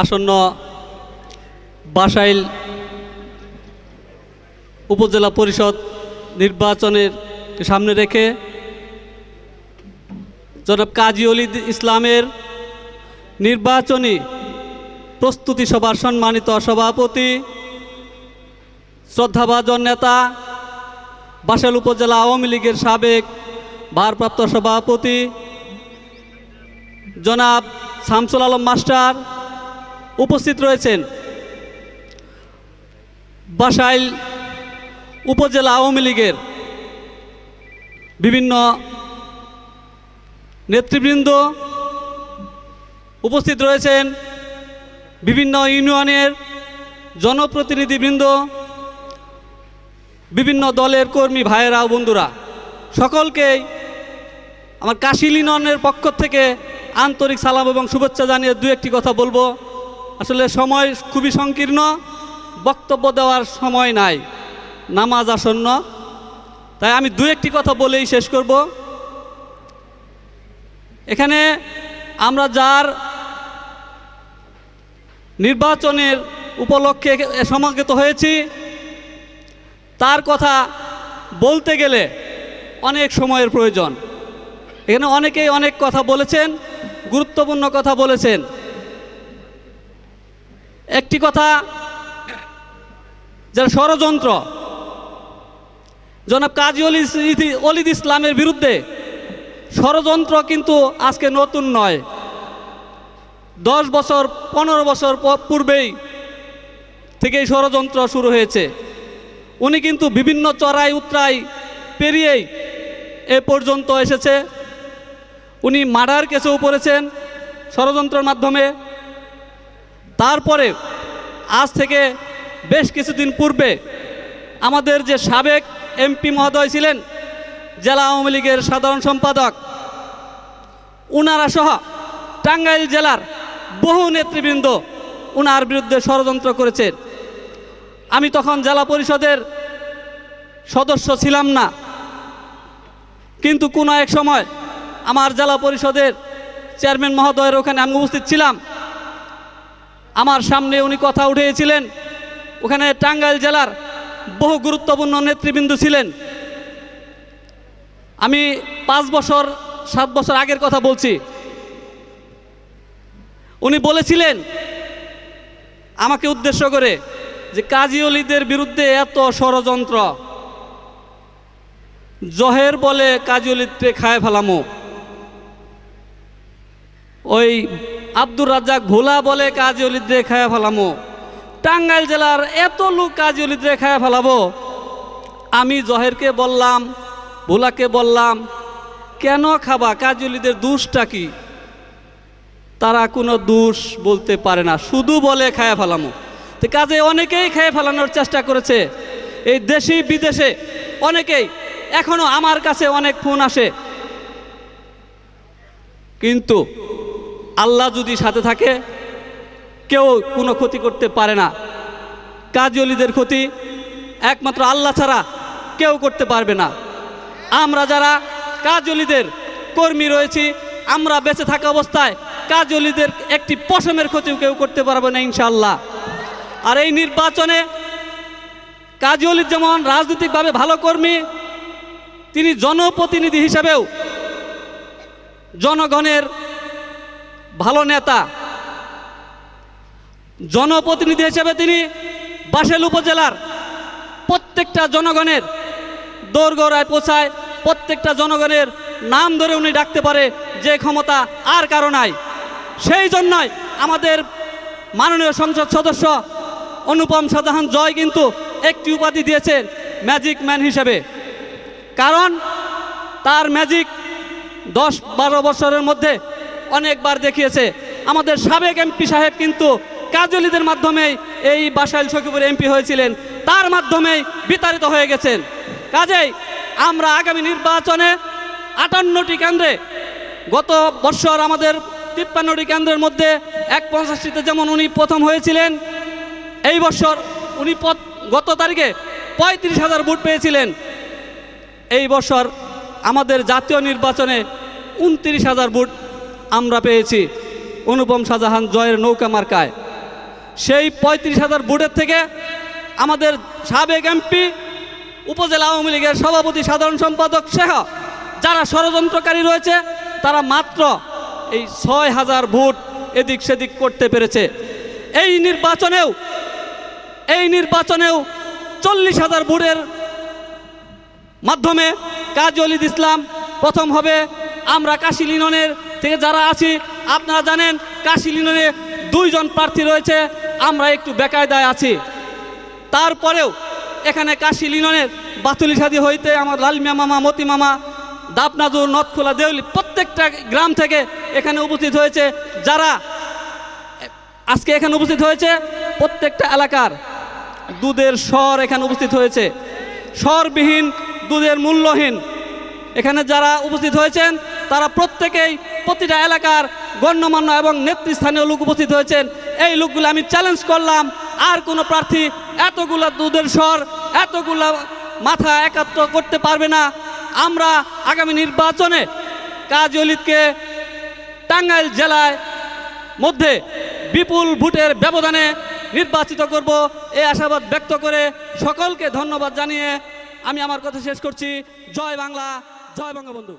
আসন্ন বাসাইল উপজেলা পরিষদ নির্বাচনের সামনে রেখে জনাব কাজী ওলীদ ইসলামের নির্বাচনী প্রস্তুতি সভার সম্মানিত সভাপতি, শ্রদ্ধাভাজন নেতা, বাসাইল উপজেলা আওয়ামী লীগের সাবেক ভারপ্রাপ্ত সভাপতি জনাব শামসুল আলম মাস্টার উপস্থিত রয়েছেন। বাসাইল উপজেলা আওয়ামী লীগের বিভিন্ন নেতৃবৃন্দ উপস্থিত রয়েছেন, বিভিন্ন ইউনিয়নের জনপ্রতিনিধিবৃন্দ, বিভিন্ন দলের কর্মী ভাইয়েরা ও বন্ধুরা, সকলকেই আমার কাশিল ইউনিয়নের পক্ষ থেকে আন্তরিক সালাম এবং শুভেচ্ছা জানিয়ে দু একটি কথা বলবো। আসলে সময় খুবই সংকীর্ণ, বক্তব্য দেওয়ার সময় নাই, নামাজ আসন্ন, তাই আমি দু একটি কথা বলেই শেষ করব। এখানে আমরা যার নির্বাচনের উপলক্ষে সমাগত হয়েছি তার কথা বলতে গেলে অনেক সময়ের প্রয়োজন। এখানে অনেকেই অনেক কথা বলেছেন, গুরুত্বপূর্ণ কথা বলেছেন। একটি কথা, যারা ষড়যন্ত্র জনাব কাজী ওলীদ ইসলামের বিরুদ্ধে ষড়যন্ত্র কিন্তু আজকে নতুন নয়, 10 বছর 15 বছর পূর্বেই থেকেই ষড়যন্ত্র শুরু হয়েছে। উনি কিন্তু বিভিন্ন চড়াই উতরাই পেরিয়েই এ পর্যন্ত এসেছে। উনি মার্ডার কেসেও পড়েছেন ষড়যন্ত্রের মাধ্যমে। তারপরে আজ থেকে বেশ কিছুদিন পূর্বে আমাদের যে সাবেক এমপি মহোদয় ছিলেন, জেলা আওয়ামী লীগের সাধারণ সম্পাদক, উনারা সহ টাঙ্গাইল জেলার বহু নেতৃবৃন্দ উনার বিরুদ্ধে ষড়যন্ত্র করেছেন। আমি তখন জেলা পরিষদের সদস্য ছিলাম না, কিন্তু কোনো এক সময় আমার জেলা পরিষদের চেয়ারম্যান মহোদয়ের ওখানে আমি উপস্থিত ছিলাম। আমার সামনে উনি কথা উঠিয়েছিলেন। ওখানে টাঙ্গাইল জেলার বহু গুরুত্বপূর্ণ নেতৃবৃন্দ ছিলেন। আমি 5 বছর 7 বছর আগের কথা বলছি। উনি বলেছিলেন আমাকে উদ্দেশ্য করে যে কাজী ওলীদের বিরুদ্ধে এত ষড়যন্ত্র, জহের বলে কাজী ওলীদকে খায় ফেলামো, ওই আব্দুর রাজ্জাক ভোলা বলে কাজী ওলীদকে খায় ফেলামো, টাঙ্গাইল জেলার এত লোক কাজী ওলীদকে খায় ফেলাবো। আমি জহেরকে বললাম, ভোলাকে বললাম, কেন খাবা, কাজী ওলীদের দোষটা কি? তারা কোনো দোষ বলতে পারে না, শুধু বলে খায় ফেলামো। তো কাজে অনেকেই খেয়ে ফেলানোর চেষ্টা করেছে, এই দেশি বিদেশে অনেকেই। এখনো আমার কাছে অনেক ফোন আসে, কিন্তু আল্লাহ যদি সাথে থাকে কেউ কোনো ক্ষতি করতে পারে না। কাজী ওলীদের ক্ষতি একমাত্র আল্লাহ ছাড়া কেউ করতে পারবে না। আমরা যারা কাজী ওলীদের কর্মী রয়েছি, আমরা বেঁচে থাকা অবস্থায় কাজী ওলীদের একটি পশমের ক্ষতিও কেউ করতে পারবে না ইনশাআল্লাহ। আর এই নির্বাচনে কাজী ওলীদ যেমন রাজনৈতিকভাবে ভালো কর্মী, তিনি জনপ্রতিনিধি হিসাবেও জনগণের ভালো নেতা। জনপ্রতিনিধি হিসেবে তিনি বাসাইল উপজেলার প্রত্যেকটা জনগণের দোরগোড়ায় পৌঁছায়, প্রত্যেকটা জনগণের নাম ধরে উনি ডাকতে পারে, যে ক্ষমতা আর কারো নাই। সেই জন্যই আমাদের মাননীয় সংসদ সদস্য অনুপম শাহজাহান জয় কিন্তু একটি উপাধি দিয়েছেন ম্যাজিক ম্যান হিসেবে। কারণ তার ম্যাজিক 10-12 বছরের মধ্যে অনেকবার দেখিয়েছে। আমাদের সাবেক এমপি সাহেব কিন্তু কাজী ওলীদের মাধ্যমেই এই বাসাইল সখীপুর এমপি হয়েছিলেন, তার মাধ্যমেই বিতাড়িত হয়ে গেছেন। কাজেই আমরা আগামী নির্বাচনে 58টি কেন্দ্রে, গত বছর আমাদের 53টি কেন্দ্রের মধ্যে 51টিতে যেমন উনি প্রথম হয়েছিলেন, এই বছর উনি গত তারিখে 35,000 ভোট পেয়েছিলেন। এই বছর আমাদের জাতীয় নির্বাচনে 29,000 ভোট আমরা পেয়েছি অনুপম শাহজাহান জয়ের নৌকা মার্কায়। সেই 35,000 ভোটের থেকে আমাদের সাবেক এমপি, উপজেলা আওয়ামী লীগের সভাপতি, সাধারণ সম্পাদক সহ যারা ষড়যন্ত্রকারী রয়েছে তারা মাত্র এই 6,000 ভোট এদিক সেদিক করতে পেরেছে। এই নির্বাচনেও 40,000 ভোটের মাধ্যমে কাজী ওলীদ ইসলাম প্রথম হবে। আমরা কাশী লিননের থেকে যারা আছি আপনারা জানেন কাশী লিননে 2 জন প্রার্থী রয়েছে, আমরা একটু বেকায়দায় আছি। তারপরেও এখানে কাশী লিননের বাতুলি সাদি হইতে আমার লালমিয়া মামা, মতি মামা, দাপনাজুর, নথখোলা, দেউলি প্রত্যেকটা গ্রাম থেকে এখানে উপস্থিত হয়েছে। যারা আজকে এখানে উপস্থিত হয়েছে প্রত্যেকটা এলাকার দুধের স্বর এখানে উপস্থিত হয়েছে, স্বরবিহীন, দুধের মূল্যহীন। এখানে যারা উপস্থিত হয়েছেন তারা প্রত্যেকেই প্রতিটা এলাকার গণ্যমান্য এবং নেতৃস্থানীয় লোক উপস্থিত হয়েছেন। এই লোকগুলো আমি চ্যালেঞ্জ করলাম, আর কোনো প্রার্থী এতগুলা দুধের স্বর, এতগুলা মাথা একাত্র করতে পারবে না। আমরা আগামী নির্বাচনে কাজী ওলীদকে টাঙ্গাইল জেলায় মধ্যে বিপুল ভোটের ব্যবধানে নির্বাচিত করব, এই আশাবাদ ব্যক্ত করে সকলকে ধন্যবাদ জানিয়ে আমি আমার কথা শেষ করছি। জয় বাংলা, জয় বঙ্গবন্ধু।